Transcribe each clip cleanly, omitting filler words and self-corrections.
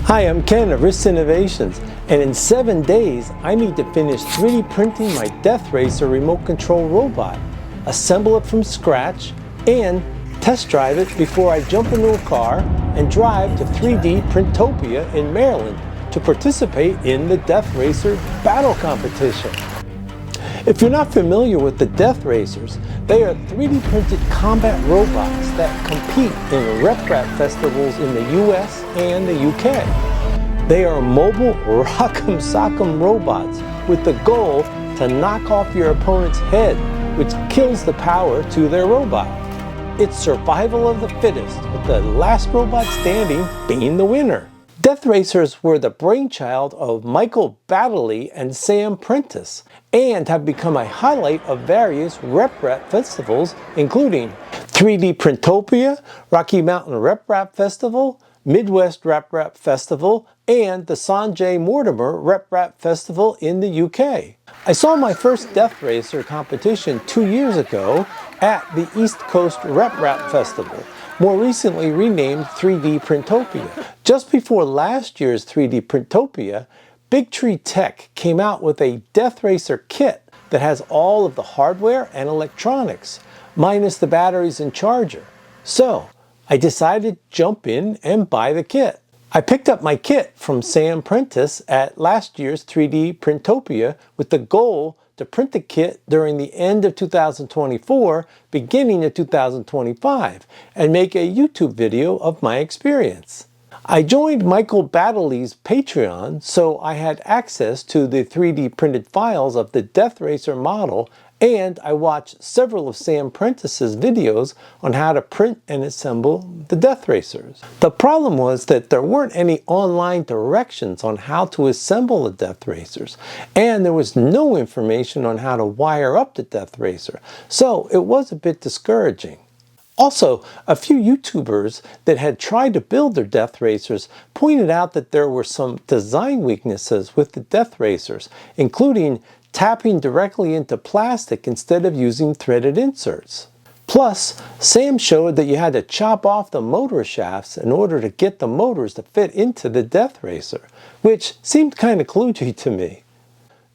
Hi, I'm Ken of Wrist Innovations, and in 7 days I need to finish 3D printing my Death Racer remote control robot, assemble it from scratch, and test drive it before I jump into a car and drive to 3D Printopia in Maryland to participate in the Death Racer battle competition. If you're not familiar with the Death Racers, they are 3D printed combat robots that compete in RepRap festivals in the US and the UK. They are mobile rock'em sock'em robots with the goal to knock off your opponent's head, which kills the power to their robot. It's survival of the fittest, with the last robot standing being the winner. Death Racers were the brainchild of Michael Baddeley and Sam Prentice, and have become a highlight of various RepRap festivals, including 3D Printopia, Rocky Mountain RepRap Festival, Midwest RepRap Festival, and the Sanjay Mortimer RepRap Festival in the UK. I saw my first Death Racer competition 2 years ago at the East Coast RepRap Festival, more recently renamed 3D Printopia. Just before last year's 3D Printopia, Big Tree Tech came out with a Death Racer kit that has all of the hardware and electronics, minus the batteries and charger. So I decided to jump in and buy the kit. I picked up my kit from Sam Prentice at last year's 3D Printopia with the goal to print the kit during the end of 2024, beginning of 2025, and make a YouTube video of my experience. I joined Michael Baddeley's Patreon, so I had access to the 3D printed files of the Death Racer model, and I watched several of Sam Prentice's videos on how to print and assemble the Death Racers. The problem was that there weren't any online directions on how to assemble the Death Racers, and there was no information on how to wire up the Death Racer, so it was a bit discouraging. Also, a few YouTubers that had tried to build their Death Racers pointed out that there were some design weaknesses with the Death Racers, including tapping directly into plastic instead of using threaded inserts. Plus, Sam showed that you had to chop off the motor shafts in order to get the motors to fit into the Death Racer, which seemed kind of kludgy to me.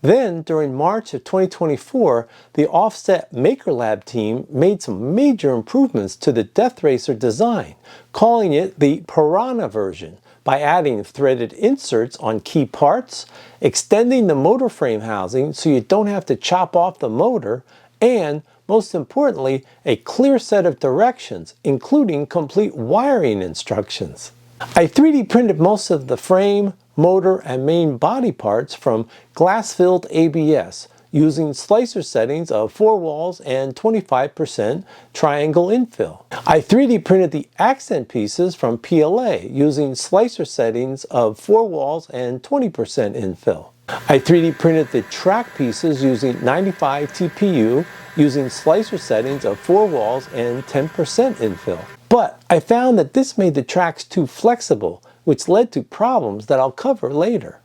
Then, during March of 2024, the Offset Maker Lab team made some major improvements to the Death Racer design, calling it the Piranha version, by adding threaded inserts on key parts, extending the motor frame housing so you don't have to chop off the motor, and, most importantly, a clear set of directions, including complete wiring instructions. I 3D printed most of the frame, motor, and main body parts from glass-filled ABS using slicer settings of 4 walls and 25% triangle infill. I 3D printed the accent pieces from PLA using slicer settings of 4 walls and 20% infill. I 3D printed the track pieces using 95 TPU using slicer settings of 4 walls and 10% infill. But I found that this made the tracks too flexible, which led to problems that I'll cover later.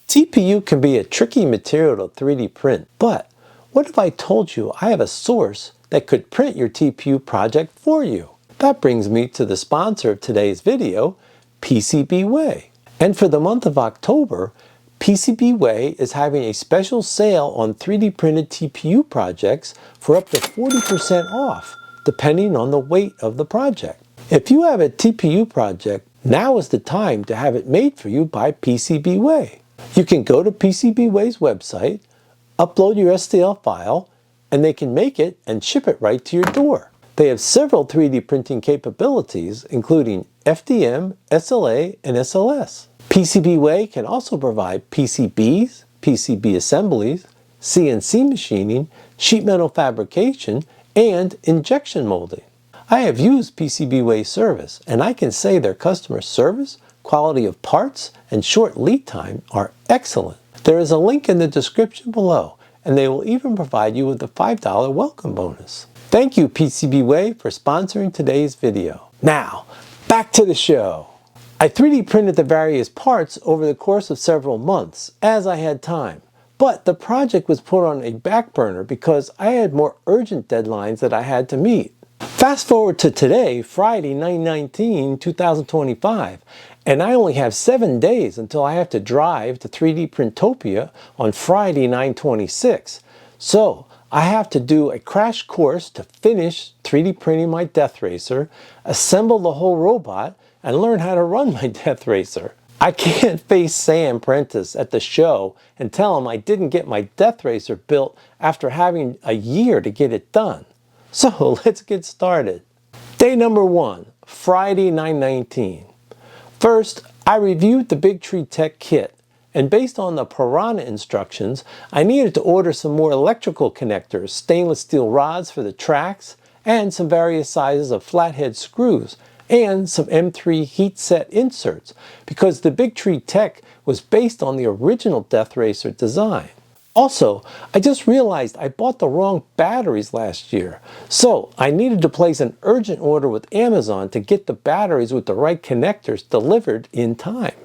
TPU can be a tricky material to 3D print, but what if I told you I have a source that could print your TPU project for you? That brings me to the sponsor of today's video, PCBWay. And for the month of October, PCBWay is having a special sale on 3D printed TPU projects for up to 40% off, depending on the weight of the project. If you have a TPU project, now is the time to have it made for you by PCBWay. You can go to PCBWay's website, upload your STL file, and they can make it and ship it right to your door. They have several 3D printing capabilities, including FDM, SLA, and SLS. PCBWay can also provide PCBs, PCB assemblies, CNC machining, sheet metal fabrication, and injection molding. I have used PCBWay's service, and I can say their customer service, quality of parts, and short lead time are excellent. There is a link in the description below, and they will even provide you with a $5 welcome bonus. Thank you, PCBWay, for sponsoring today's video. Now, back to the show. I 3D printed the various parts over the course of several months, as I had time. But the project was put on a back burner because I had more urgent deadlines that I had to meet. Fast forward to today, Friday, 9/19, 2025, And I only have 7 days until I have to drive to 3D Printopia on Friday, 9/26. So I have to do a crash course to finish 3D printing my Death Racer, assemble the whole robot, and learn how to run my Death Racer. I can't face Sam Prentice at the show and tell him I didn't get my Death Racer built after having a year to get it done. So let's get started. Day number 1, Friday, 9/19. First, I reviewed the Big Tree Tech kit, and based on the Piranha instructions, I needed to order some more electrical connectors, stainless steel rods for the tracks, and some various sizes of flathead screws, and some M3 heat set inserts, because the Big Tree Tech was based on the original Death Racer design. Also, I just realized I bought the wrong batteries last year, so I needed to place an urgent order with Amazon to get the batteries with the right connectors delivered in time.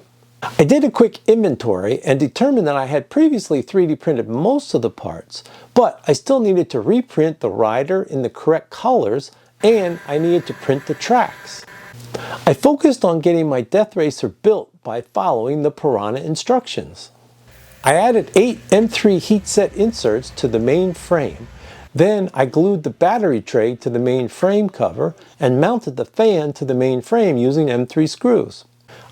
I did a quick inventory and determined that I had previously 3D printed most of the parts, but I still needed to reprint the rider in the correct colors, and I needed to print the tracks. I focused on getting my Death Racer built by following the Piranha instructions. I added 8 M3 heat set inserts to the main frame. Then I glued the battery tray to the main frame cover and mounted the fan to the main frame using M3 screws.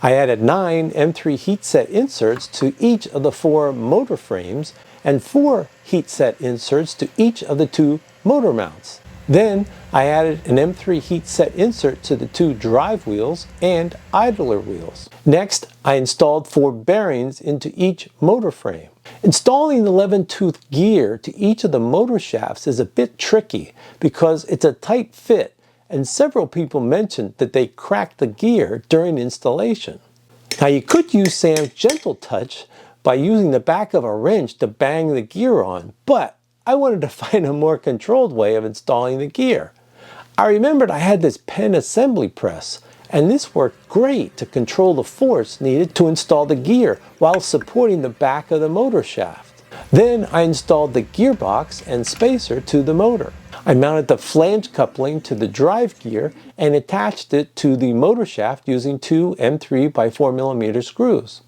I added 9 M3 heat set inserts to each of the 4 motor frames and 4 heat set inserts to each of the 2 motor mounts. Then I added an M3 heat set insert to the 2 drive wheels and idler wheels. Next, I installed 4 bearings into each motor frame. Installing the 11-tooth gear to each of the motor shafts is a bit tricky because it's a tight fit, and several people mentioned that they cracked the gear during installation. Now you could use Sam's gentle touch by using the back of a wrench to bang the gear on, but I wanted to find a more controlled way of installing the gear. I remembered I had this pen assembly press, and this worked great to control the force needed to install the gear while supporting the back of the motor shaft. Then I installed the gearbox and spacer to the motor. I mounted the flange coupling to the drive gear and attached it to the motor shaft using 2 M3 by 4mm screws.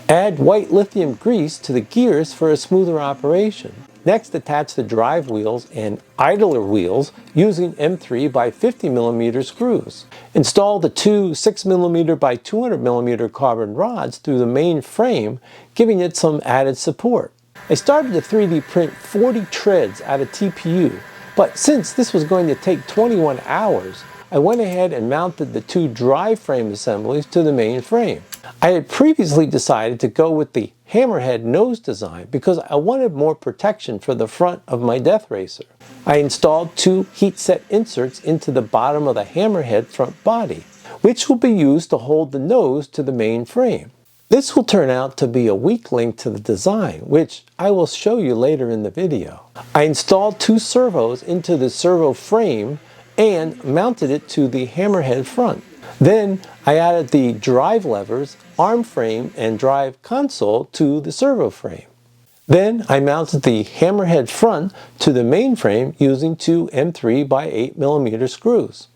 Add white lithium grease to the gears for a smoother operation. Next, attach the drive wheels and idler wheels using M3 by 50mm screws. Install the 2 6mm by 200mm carbon rods through the main frame, giving it some added support. I started to 3D print 40 treads out of TPU, but since this was going to take 21 hours, I went ahead and mounted the 2 drive frame assemblies to the main frame. I had previously decided to go with the hammerhead nose design because I wanted more protection for the front of my Death Racer. I installed 2 heat set inserts into the bottom of the hammerhead front body, which will be used to hold the nose to the main frame. This will turn out to be a weak link to the design, which I will show you later in the video. I installed 2 servos into the servo frame and mounted it to the hammerhead front. Then I added the drive levers, arm frame, and drive console to the servo frame. Then I mounted the hammerhead front to the main frame using 2 M3 by 8mm screws.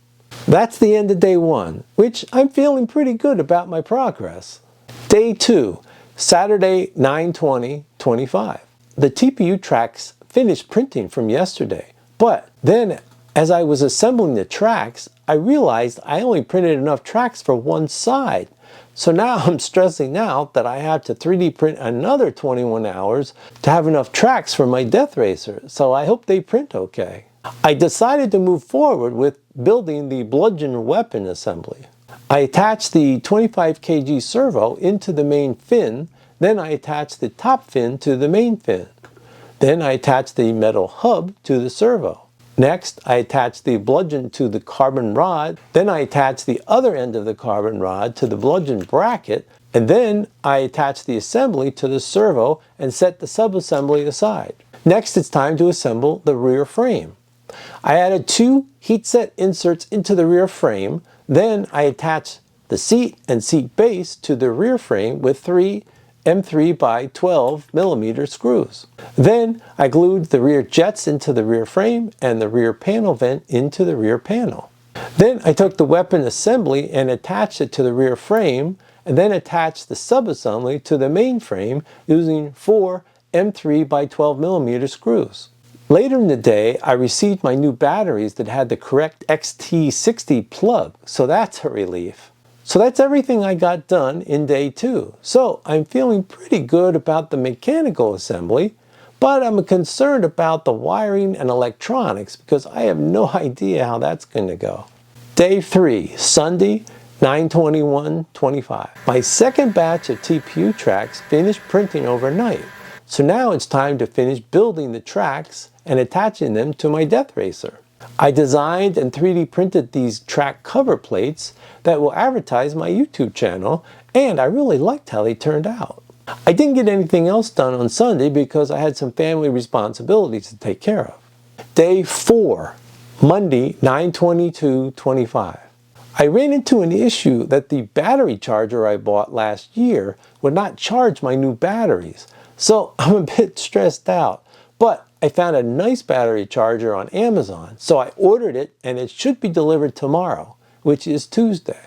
That's the end of day 1, which I'm feeling pretty good about my progress. Day 2, Saturday, 9/20/25. The TPU tracks finished printing from yesterday, but then as I was assembling the tracks, I realized I only printed enough tracks for one side. So now I'm stressing out that I have to 3D print another 21 hours to have enough tracks for my Death Racer, so I hope they print okay. I decided to move forward with building the bludgeon weapon assembly. I attached the 25 kg servo into the main fin, then I attached the top fin to the main fin. Then I attached the metal hub to the servo. Next, I attached the bludgeon to the carbon rod, then I attached the other end of the carbon rod to the bludgeon bracket, and then I attached the assembly to the servo and set the subassembly aside. Next, it's time to assemble the rear frame. I added 2 heat set inserts into the rear frame, then I attached the seat and seat base to the rear frame with 3 M3 by 12 millimeter screws. Then I glued the rear jets into the rear frame and the rear panel vent into the rear panel. Then I took the weapon assembly and attached it to the rear frame, and then attached the subassembly to the main frame using 4 M3 by 12 millimeter screws. Later in the day, I received my new batteries that had the correct XT60 plug, so that's a relief. So that's everything I got done in day 2. So I'm feeling pretty good about the mechanical assembly, but I'm concerned about the wiring and electronics because I have no idea how that's going to go. Day 3, Sunday, 9/21/25. My second batch of TPU tracks finished printing overnight. So now it's time to finish building the tracks and attaching them to my Death Racer. I designed and 3D printed these track cover plates that will advertise my YouTube channel, and I really liked how they turned out. I didn't get anything else done on Sunday because I had some family responsibilities to take care of. Day 4, Monday, 9/22/25. I ran into an issue that the battery charger I bought last year would not charge my new batteries, so I'm a bit stressed out. But I found a nice battery charger on Amazon, so I ordered it and it should be delivered tomorrow, which is Tuesday.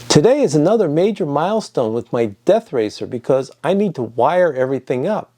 Today is another major milestone with my Death Racer because I need to wire everything up.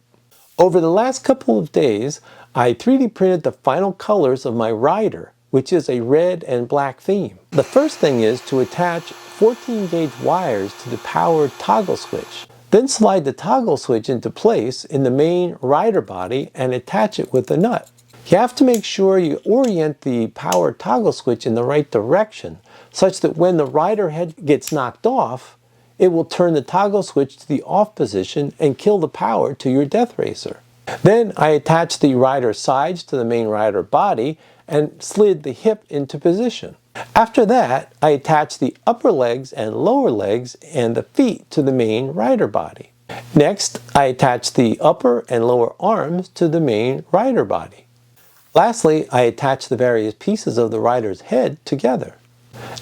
Over the last couple of days, I 3D printed the final colors of my rider, which is a red and black theme. The first thing is to attach 14 gauge wires to the power toggle switch. Then slide the toggle switch into place in the main rider body and attach it with a nut. You have to make sure you orient the power toggle switch in the right direction, such that when the rider head gets knocked off, it will turn the toggle switch to the off position and kill the power to your Death Racer. Then I attached the rider sides to the main rider body and slid the hip into position. After that, I attached the upper legs and lower legs and the feet to the main rider body. Next, I attached the upper and lower arms to the main rider body. Lastly, I attached the various pieces of the rider's head together.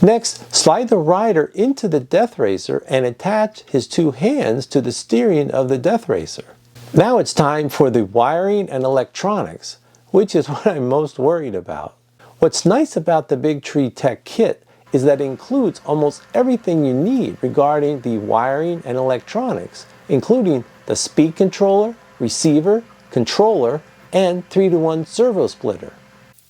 Next, slide the rider into the Death Racer and attach his 2 hands to the steering of the Death Racer. Now it's time for the wiring and electronics, which is what I'm most worried about. What's nice about the Big Tree Tech kit is that it includes almost everything you need regarding the wiring and electronics, including the speed controller, receiver, controller, and 3-to-1 servo splitter.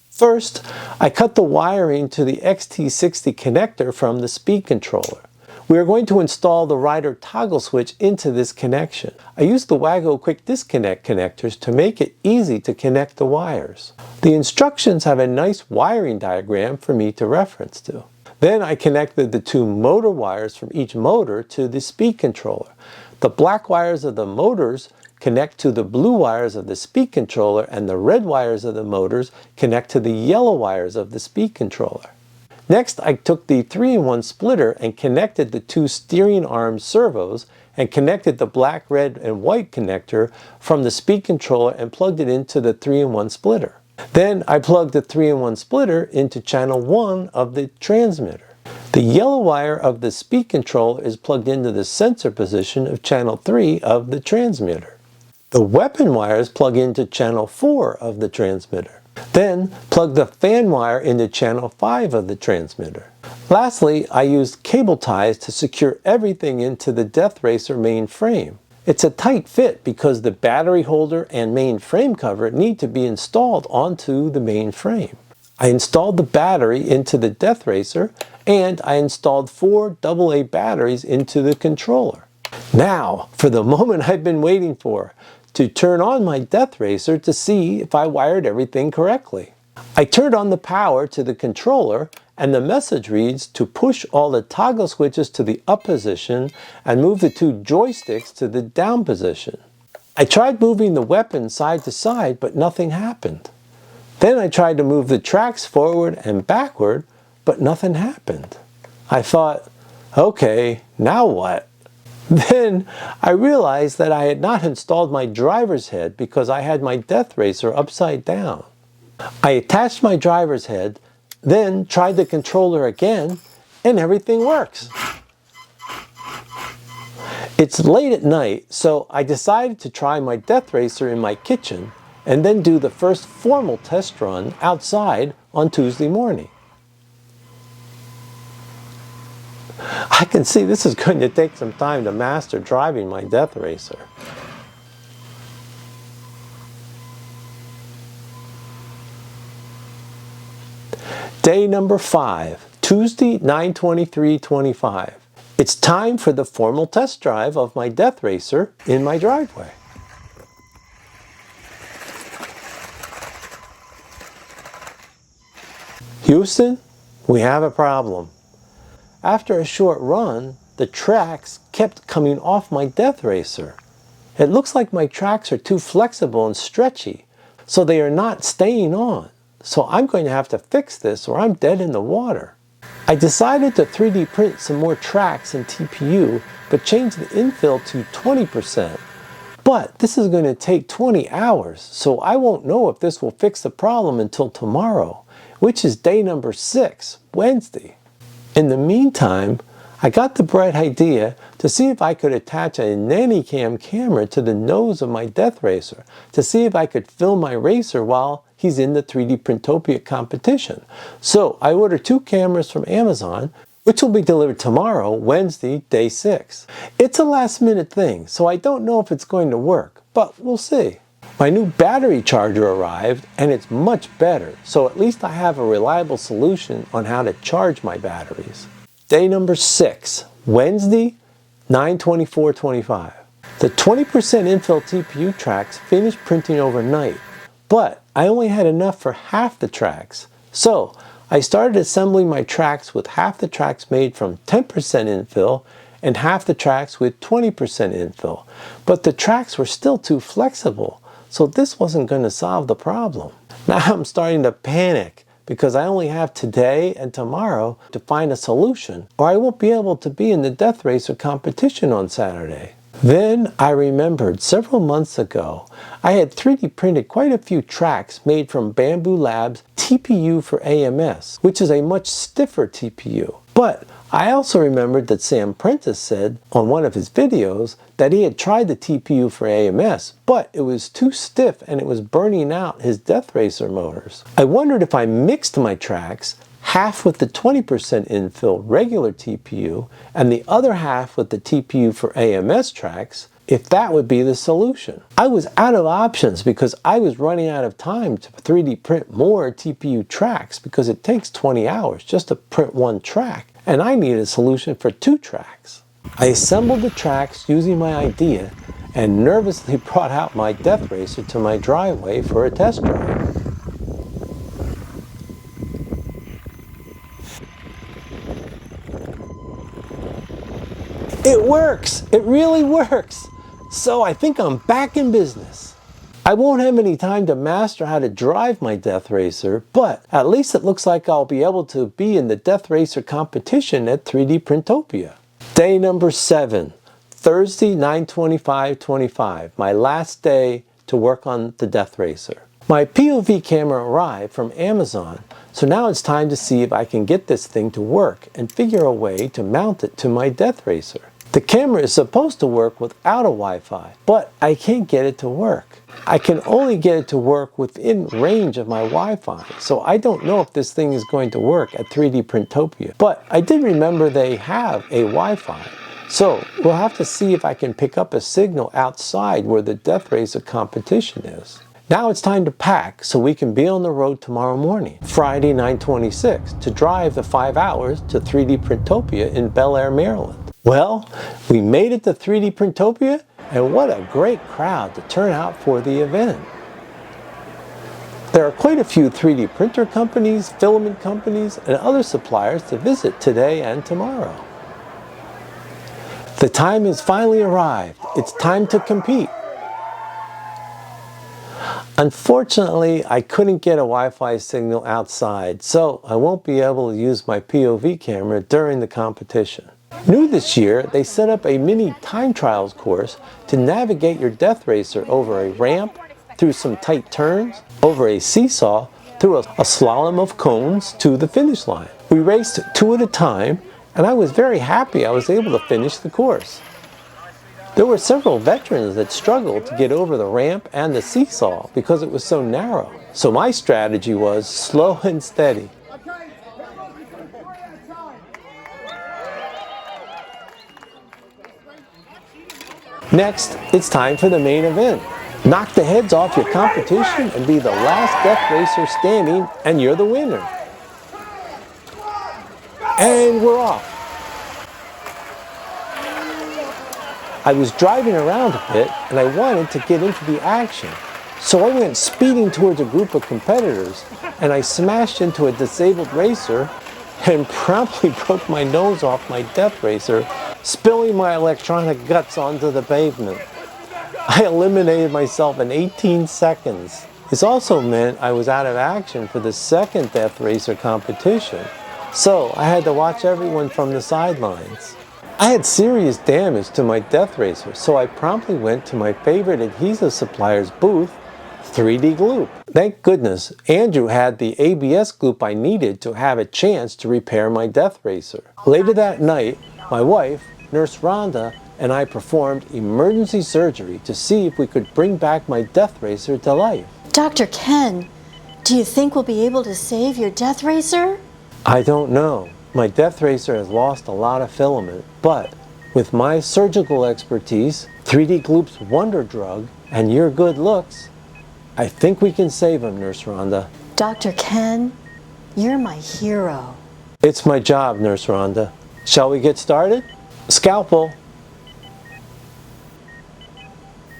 First, I cut the wiring to the XT60 connector from the speed controller. We are going to install the rider toggle switch into this connection. I used the Wago Quick Disconnect connectors to make it easy to connect the wires. The instructions have a nice wiring diagram for me to reference to. Then I connected the 2 motor wires from each motor to the speed controller. The black wires of the motors connect to the blue wires of the speed controller, and the red wires of the motors connect to the yellow wires of the speed controller. Next, I took the 3-in-1 splitter and connected the 2 steering arm servos and connected the black, red, and white connector from the speed controller and plugged it into the 3-in-1 splitter. Then I plugged the 3-in-1 splitter into channel 1 of the transmitter. The yellow wire of the speed controller is plugged into the sensor position of channel 3 of the transmitter. The weapon wires plug into channel 4 of the transmitter. Then plug the fan wire into channel 5 of the transmitter. Lastly, I used cable ties to secure everything into the Death Racer main frame. It's a tight fit because the battery holder and main frame cover need to be installed onto the main frame. I installed the battery into the Death Racer, and I installed 4 AA batteries into the controller. Now, for the moment I've been waiting for, to turn on my Death Racer to see if I wired everything correctly. I turned on the power to the controller, and the message reads to push all the toggle switches to the up position and move the 2 joysticks to the down position. I tried moving the weapon side to side, but nothing happened. Then I tried to move the tracks forward and backward, but nothing happened. I thought, okay, now what? Then I realized that I had not installed my driver's head because I had my Death Racer upside down. I attached my driver's head, then tried the controller again, and everything works. It's late at night, so I decided to try my death racer in my kitchen and then do the first formal test run outside on Tuesday morning. I can see this is going to take some time to master driving my death racer. Day number 5, Tuesday, 9/23/25. It's time for the formal test drive of my death racer in my driveway. Houston, we have a problem. After a short run, the tracks kept coming off my death racer. It looks like my tracks are too flexible and stretchy, so they are not staying on. So I'm going to have to fix this or I'm dead in the water. I decided to 3D print some more tracks in TPU, but change the infill to 20%. But this is going to take 20 hours, so I won't know if this will fix the problem until tomorrow, which is day number 6, Wednesday. In the meantime, I got the bright idea to see if I could attach a nanny-cam camera to the nose of my death racer to see if I could film my racer while he's in the 3D Printopia competition. So I ordered 2 cameras from Amazon, which will be delivered tomorrow, Wednesday, day 6. It's a last-minute thing, so I don't know if it's going to work, but we'll see. My new battery charger arrived, and it's much better, so at least I have a reliable solution on how to charge my batteries. Day number 6, Wednesday, 9/24/25. The 20% infill TPU tracks finished printing overnight, but I only had enough for half the tracks. So I started assembling my tracks with half the tracks made from 10% infill and half the tracks with 20% infill. But the tracks were still too flexible, so this wasn't going to solve the problem. Now I'm starting to panic because I only have today and tomorrow to find a solution, or I won't be able to be in the death racer competition on Saturday. Then I remembered several months ago I had 3D printed quite a few tracks made from Bamboo Labs TPU for AMS, which is a much stiffer TPU. But I also remembered that Sam Prentice said on one of his videos that he had tried the TPU for AMS, but it was too stiff and it was burning out his death racer motors. I wondered if I mixed my tracks, half with the 20% infill regular TPU and the other half with the TPU for AMS tracks, if that would be the solution. I was out of options because I was running out of time to 3D print more TPU tracks because it takes 20 hours just to print one track, and I needed a solution for 2 tracks. I assembled the tracks using my idea and nervously brought out my death racer to my driveway for a test drive. It works! It really works! So I think I'm back in business. I won't have any time to master how to drive my death racer, but at least it looks like I'll be able to be in the death racer competition at 3D Printopia. Day number 7, Thursday, 9/25/25, my last day to work on the death racer. My POV camera arrived from Amazon, so now it's time to see if I can get this thing to work and figure a way to mount it to my death racer. The camera is supposed to work without a Wi-Fi, but I can't get it to work. I can only get it to work within range of my Wi-Fi, so I don't know if this thing is going to work at 3D Printopia. But I did remember they have a Wi-Fi, so we'll have to see if I can pick up a signal outside where the death racer competition is. Now it's time to pack so we can be on the road tomorrow morning, Friday 9/26, to drive the 5 hours to 3D Printopia in Bel Air, Maryland. Well, we made it to 3D Printopia, and what a great crowd to turn out for the event. There are quite a few 3D printer companies, filament companies, and other suppliers to visit today and tomorrow. The time has finally arrived. It's time to compete. Unfortunately, I couldn't get a Wi-Fi signal outside, so I won't be able to use my POV camera during the competition. New this year, they set up a mini time trials course to navigate your death racer over a ramp, through some tight turns, over a seesaw, through a slalom of cones to the finish line. We raced 2 at a time, and I was very happy I was able to finish the course. There were several veterans that struggled to get over the ramp and the seesaw because it was so narrow. So my strategy was slow and steady. Next, it's time for the main event. Knock the heads off your competition and be the last death racer standing, and you're the winner. And we're off. I was driving around a bit and I wanted to get into the action. So I went speeding towards a group of competitors and I smashed into a disabled racer and promptly broke my nose off my death racer, spilling my electronic guts onto the pavement. I eliminated myself in 18 seconds. This also meant I was out of action for the second death racer competition. So I had to watch everyone from the sidelines. I had serious damage to my death racer, so I promptly went to my favorite adhesive supplier's booth, 3D Gloop. Thank goodness Andrew had the ABS gloop I needed to have a chance to repair my death racer. Later that night, my wife, Nurse Rhonda, and I performed emergency surgery to see if we could bring back my death racer to life. Dr. Ken, do you think we'll be able to save your death racer? I don't know. My death racer has lost a lot of filament, but with my surgical expertise, 3D Gloop's wonder drug, and your good looks, I think we can save him, Nurse Rhonda. Dr. Ken, you're my hero. It's my job, Nurse Rhonda. Shall we get started? Scalpel.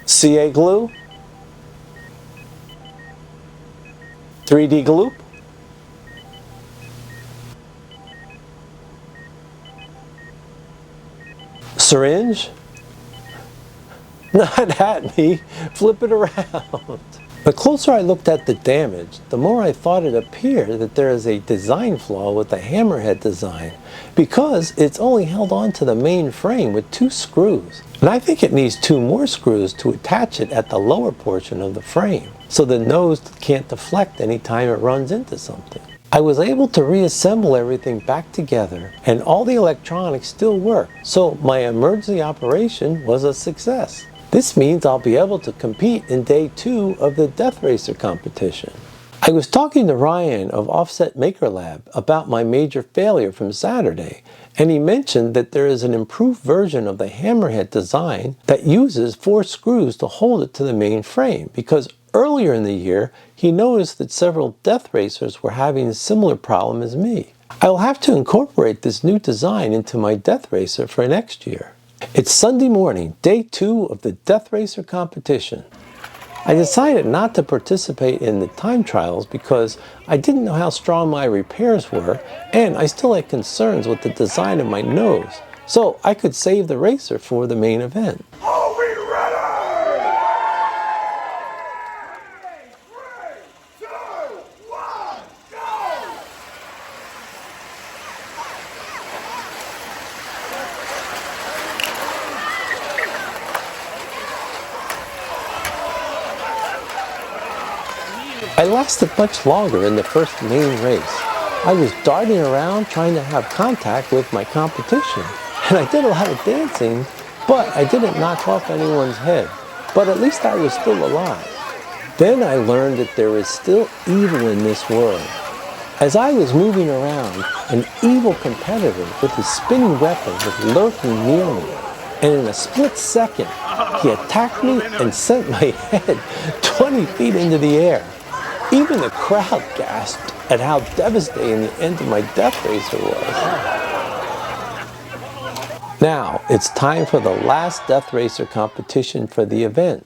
CA glue. 3D Gloop. Syringe? Not at me. Flip it around. The closer I looked at the damage, the more I thought it appeared that there is a design flaw with the hammerhead design because it's only held on to the main frame with 2 screws. And I think it needs 2 more screws to attach it at the lower portion of the frame so the nose can't deflect anytime it runs into something. I was able to reassemble everything back together and all the electronics still work, so my emergency operation was a success. This means I'll be able to compete in day 2 of the Death Racer competition. I was talking to Ryan of Offset Maker Lab about my major failure from Saturday, and he mentioned that there is an improved version of the hammerhead design that uses 4 screws to hold it to the main frame, because earlier in the year he noticed that several death racers were having a similar problem as me. I will have to incorporate this new design into my death racer for next year. It's Sunday morning, day 2 of the Death Racer competition. I decided not to participate in the time trials because I didn't know how strong my repairs were and I still had concerns with the design of my nose, so I could save the racer for the main event. Are we ready? 3, 2, 1, go! I lasted much longer in the first main race. I was darting around trying to have contact with my competition, and I did a lot of dancing, but I didn't knock off anyone's head. But at least I was still alive. Then I learned that there is still evil in this world. As I was moving around, an evil competitor with his spinning weapon was lurking near me, and in a split second, he attacked me and sent my head 20 feet into the air. Even the crowd gasped at how devastating the end of my death racer was. Now, it's time for the last death racer competition for the event.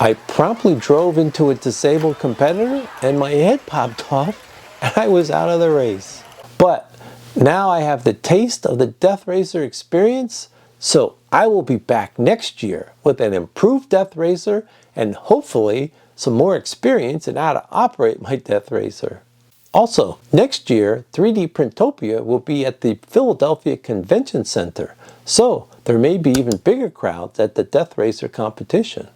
I promptly drove into a disabled competitor and my head popped off and I was out of the race. But now I have the taste of the death racer experience, so I will be back next year with an improved death racer and hopefully some more experience in how to operate my death racer. Also, next year, 3D Printopia will be at the Philadelphia Convention Center, so there may be even bigger crowds at the death racer competition.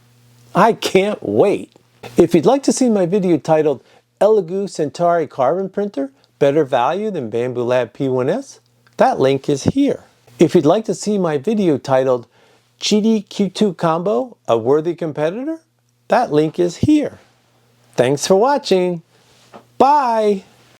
I can't wait! If you'd like to see my video titled Elegoo Centauri Carbon Printer, better value than Bambu Lab P1S? That link is here. If you'd like to see my video titled Cheaty Q2 Combo, a worthy competitor, that link is here. Thanks for watching. Bye!